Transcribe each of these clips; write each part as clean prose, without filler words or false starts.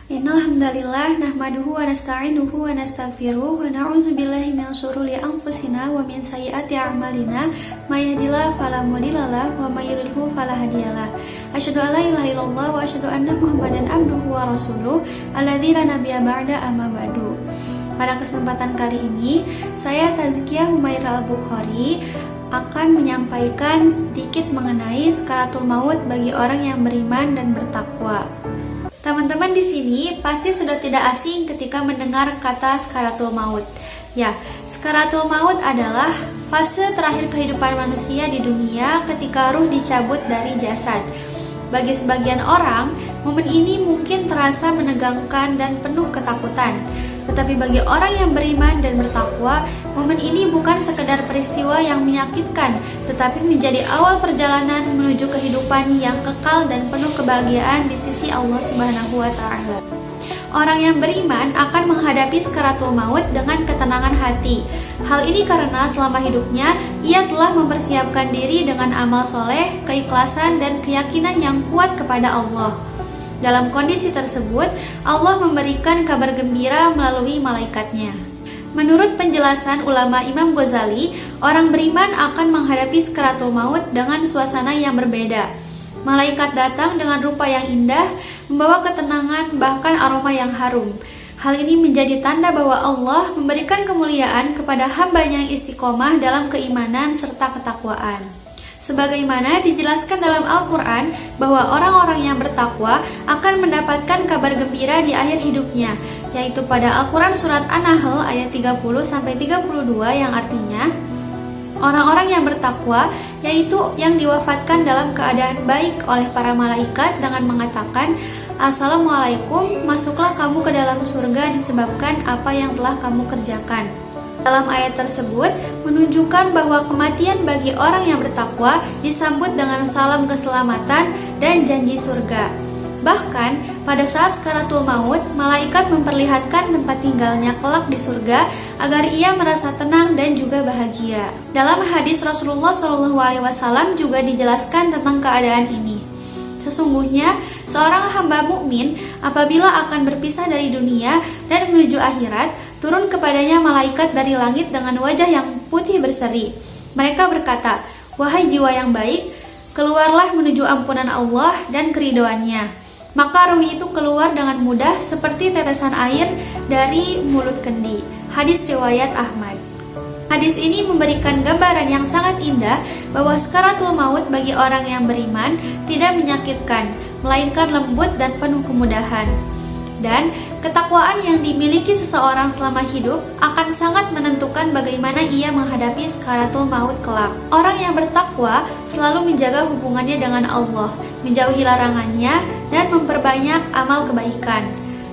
Innal hamdalillah nahmaduhu wa nasta'inuhu wa nastaghfiruh wa na'udzu billahi min shururi anfusina wa min sayyiati a'malina may yahdihillahu fala mudhillalah wa may yudhlilhu fala hadiyalah. Asyhadu an la ilaha illallah wa asyhadu anna Muhammadan abduhu wa rasuluh alladzi la nabiyya ba'da amma ba'du. Pada kesempatan kali ini, saya Tazkiyah Humaira Al-Bukhari akan menyampaikan sedikit mengenai sakaratul maut bagi orang yang beriman dan bertakwa. Teman-teman di sini pasti sudah tidak asing ketika mendengar kata sakaratul maut. Ya, sakaratul maut adalah fase terakhir kehidupan manusia di dunia ketika ruh dicabut dari jasad. Bagi sebagian orang, momen ini mungkin terasa menegangkan dan penuh ketakutan. Tetapi bagi orang yang beriman dan bertakwa, momen ini bukan sekedar peristiwa yang menyakitkan, tetapi menjadi awal perjalanan menuju kehidupan yang kekal dan penuh kebahagiaan di sisi Allah Subhanahu wa Ta'ala. Orang yang beriman akan menghadapi sakaratul maut dengan ketenangan hati. Hal ini karena selama hidupnya ia telah mempersiapkan diri dengan amal soleh, keikhlasan, dan keyakinan yang kuat kepada Allah. Dalam kondisi tersebut, Allah memberikan kabar gembira melalui malaikatnya. Menurut penjelasan ulama Imam Ghazali, orang beriman akan menghadapi sakaratul maut dengan suasana yang berbeda. Malaikat datang dengan rupa yang indah, membawa ketenangan bahkan aroma yang harum. Hal ini menjadi tanda bahwa Allah memberikan kemuliaan kepada hamba-Nya yang istiqomah dalam keimanan serta ketakwaan. Sebagaimana dijelaskan dalam Al-Quran bahwa orang-orang yang bertakwa akan mendapatkan kabar gembira di akhir hidupnya, yaitu pada Al-Quran surat An-Nahl ayat 30-32 yang artinya, orang-orang yang bertakwa yaitu yang diwafatkan dalam keadaan baik oleh para malaikat dengan mengatakan, Assalamualaikum, masuklah kamu ke dalam surga disebabkan apa yang telah kamu kerjakan. Dalam ayat tersebut menunjukkan bahwa kematian bagi orang yang bertakwa disambut dengan salam keselamatan dan janji surga. Bahkan pada saat sakaratul maut, malaikat memperlihatkan tempat tinggalnya kelak di surga agar ia merasa tenang dan juga bahagia. Dalam hadis Rasulullah SAW juga dijelaskan tentang keadaan ini. Sesungguhnya seorang hamba mukmin apabila akan berpisah dari dunia dan menuju akhirat, turun kepadanya malaikat dari langit dengan wajah yang putih berseri. Mereka berkata, "Wahai jiwa yang baik, keluarlah menuju ampunan Allah dan keridhoannya." Maka ruh itu keluar dengan mudah seperti tetesan air dari mulut kendi. Hadis riwayat Ahmad. Hadis ini memberikan gambaran yang sangat indah bahwa sakaratul maut bagi orang yang beriman tidak menyakitkan, melainkan lembut dan penuh kemudahan. Dan ketakwaan yang dimiliki seseorang selama hidup akan sangat menentukan bagaimana ia menghadapi sakaratul maut kelak. Orang yang bertakwa selalu menjaga hubungannya dengan Allah, menjauhi larangannya, dan memperbanyak amal kebaikan.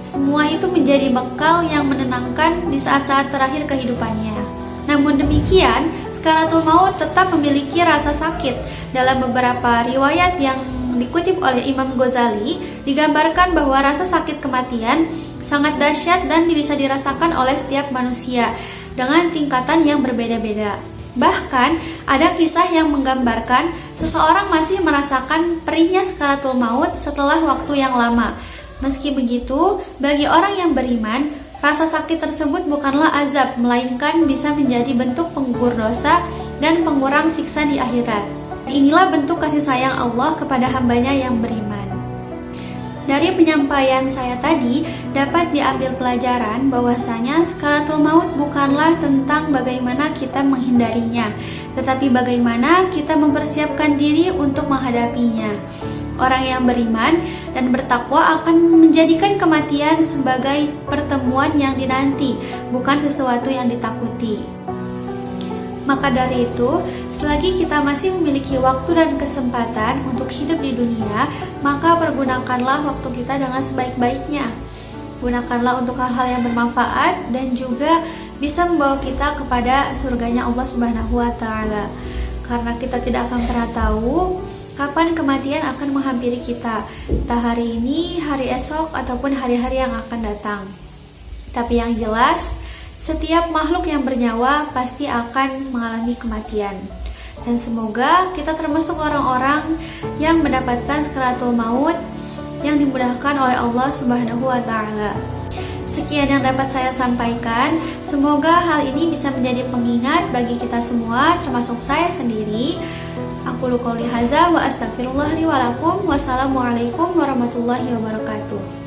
Semua itu menjadi bekal yang menenangkan di saat-saat terakhir kehidupannya. Namun demikian, sakaratul maut tetap memiliki rasa sakit. Dalam beberapa riwayat yang dikutip oleh Imam Ghazali, digambarkan bahwa rasa sakit kematian sangat dahsyat dan bisa dirasakan oleh setiap manusia dengan tingkatan yang berbeda-beda. Bahkan, ada kisah yang menggambarkan seseorang masih merasakan perihnya sakaratul maut setelah waktu yang lama. Meski begitu, bagi orang yang beriman, rasa sakit tersebut bukanlah azab, melainkan bisa menjadi bentuk penggugur dosa dan pengurang siksa di akhirat. Inilah bentuk kasih sayang Allah kepada hambanya yang beriman. Dari penyampaian saya tadi, dapat diambil pelajaran bahwasanya sakaratul maut bukanlah tentang bagaimana kita menghindarinya, tetapi bagaimana kita mempersiapkan diri untuk menghadapinya. Orang yang beriman dan bertakwa akan menjadikan kematian sebagai pertemuan yang dinanti, bukan sesuatu yang ditakuti. Maka dari itu, selagi kita masih memiliki waktu dan kesempatan untuk hidup di dunia, maka pergunakanlah waktu kita dengan sebaik-baiknya. Gunakanlah untuk hal-hal yang bermanfaat dan juga bisa membawa kita kepada surganya Allah Subhanahu wa Ta'ala. Karena kita tidak akan pernah tahu kapan kematian akan menghampiri kita, entah hari ini, hari esok, ataupun hari-hari yang akan datang. Tapi yang jelas, setiap makhluk yang bernyawa pasti akan mengalami kematian. Dan semoga kita termasuk orang-orang yang mendapatkan sakaratul maut yang dimudahkan oleh Allah Subhanahu wa Ta'ala. Sekian yang dapat saya sampaikan. Semoga hal ini bisa menjadi pengingat bagi kita semua, termasuk saya sendiri. Aku qouli hadza wa astaghfirullah li wa lakum. Wassalamualaikum warahmatullahi wabarakatuh.